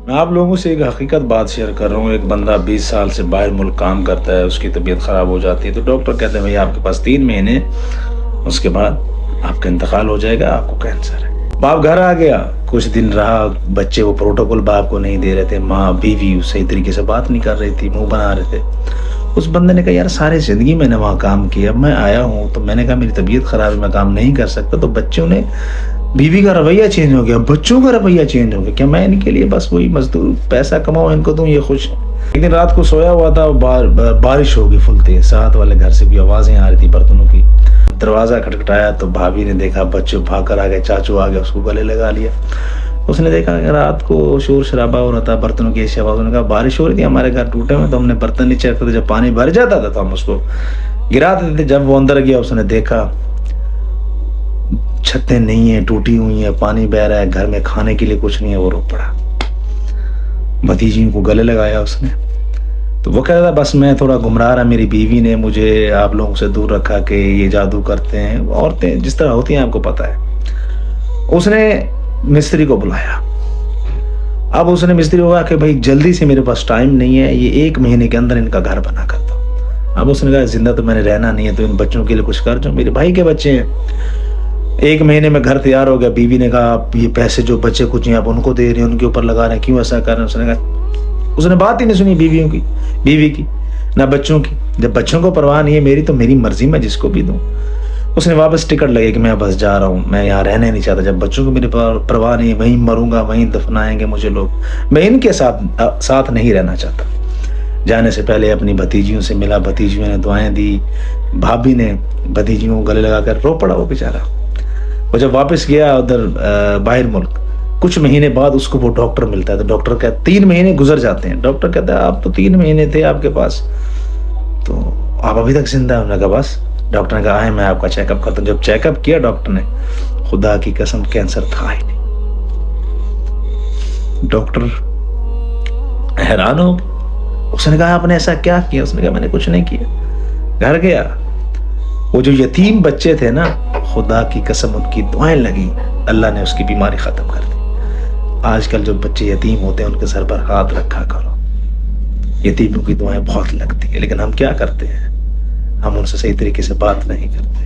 میں آپ لوگوں سے ایک حقیقت بات شیئر کر رہا ہوں. ایک بندہ 20 سال سے باہر ملک کام کرتا ہے, اس کی طبیعت خراب ہو جاتی ہے تو ڈاکٹر کہتے ہیں بھائی آپ کے پاس 3 مہینے, اس کے بعد آپ کا انتقال ہو جائے گا, آپ کو کینسر ہے. باپ گھر آ گیا, کچھ دن رہا, بچے وہ پروٹوکول باپ کو نہیں دے رہے تھے, ماں بیوی صحیح طریقے سے بات نہیں کر رہی تھی, منہ بنا رہے تھے. اس بندے نے کہا یار ساری زندگی میں نے وہاں کام کیا, اب میں آیا ہوں تو میں نے کہا میری طبیعت خراب ہے, میں کام نہیں کر سکتا. تو بچوں نے, بیوی کا رویہ چینج ہو گیا, بچوں کا رویہ چینج ہو گیا, کہ میں ان کے لیے بس وہی مزدور, پیسہ کماؤ ان کو دوں, یہ خوش ہیں. ایک دن رات کو سویا ہوا تھا, بارش ہوگی فل تیز, ساتھ والے گھر سے بھی آوازیں آ رہی تھی برتنوں کی. دروازہ کھٹکھٹایا تو بھابھی نے دیکھا, بچے بھاگ کر آ گئے, چاچو آ گیا, اس کو گلے لگا لیا. اس نے دیکھا کہ رات کو شور شرابہ ہو رہا تھا, برتنوں کی ایسی آواز. نے کہا بارش ہو رہی تھی, ہمارے گھر ٹوٹے ہوئے تو ہم نے برتن نیچے رکھتے تھے, جب پانی بھر جاتا تھا تو ہم اس کو گرا دیتے تھے. جب وہ اندر گیا اس نے دیکھا چھتیں نہیں ہیں, ٹوٹی ہوئی ہیں, پانی بہ رہا ہے, گھر میں کھانے کے لیے کچھ نہیں ہے. وہ رو پڑا, بھتیجیوں کو گلے لگایا اس نے. تو وہ کہتا تھا بس میں تھوڑا گمراہ رہا, میری بیوی نے مجھے آپ لوگوں سے دور رکھا کہ یہ جادو کرتے ہیں, عورتیں جس طرح ہوتی ہیں آپ کو پتہ ہے. اس نے مستری کو بلایا. اب اس نے مستری کو کہا کہ بھائی جلدی سے, میرے پاس ٹائم نہیں ہے, یہ 1 مہینے کے اندر ان کا گھر بنا کر دو. اب اس نے کہا زندہ تو میں نے رہنا نہیں ہے, تو ان بچوں کے لیے کچھ کر, جو میرے بھائی کے بچے ہیں. 1 مہینے میں گھر تیار ہو گیا. بیوی نے کہا آپ یہ پیسے جو بچے کچھ ہیں آپ ان کو دے رہے ہیں, ان کے اوپر لگا رہے ہیں, کیوں ایسا کر رہے ہیں. اس نے کہا, اس نے بات ہی نہیں سنی بیوی کی نہ بچوں کی. جب بچوں کو پرواہ نہیں ہے میری, تو میری مرضی, میں جس کو بھی دوں. اس نے واپس ٹکٹ لگے کہ میں بس جا رہا ہوں, میں یہاں رہنے نہیں چاہتا. جب بچوں کو میری پرواہ نہیں ہے, وہیں مروں گا, وہیں دفنائیں گے مجھے لوگ, میں ان کے ساتھ نہیں رہنا چاہتا. جانے سے پہلے اپنی بھتیجیوں سے ملا, بھتیجیوں نے دعائیں دی, بھابھی نے بھتیجیوں کو گلے لگا کر رو پڑا وہ بیچارہ. وہ جب واپس گیا ادھر باہر ملک, کچھ مہینے بعد اس کو وہ ڈاکٹر ملتا ہے. تو ڈاکٹر کہتا 3 مہینے گزر جاتے ہیں. ڈاکٹر کہتا ہے آپ تو 3 مہینے تھے آپ کے پاس, تو آپ ابھی تک زندہ. انہوں نے کہا بس. ڈاکٹر نے کہا آئے میں آپ کا چیک اپ کرتا ہوں. جب چیک اپ کیا ڈاکٹر نے, خدا کی قسم کینسر تھا ہی نہیں. ڈاکٹر حیران ہو. اس نے کہا آپ نے ایسا کیا کیا؟ اس نے کہا میں نے کچھ نہیں کیا. گھر گیا, وہ جو یتیم بچے تھے نا, خدا کی قسم ان کی دعائیں لگی, اللہ نے اس کی بیماری ختم کر دی. آج کل جو بچے یتیم ہوتے ہیں ان کے سر پر ہاتھ رکھا کرو, یتیموں کی دعائیں بہت لگتی ہیں. لیکن ہم کیا کرتے ہیں, ہم ان سے صحیح طریقے سے بات نہیں کرتے.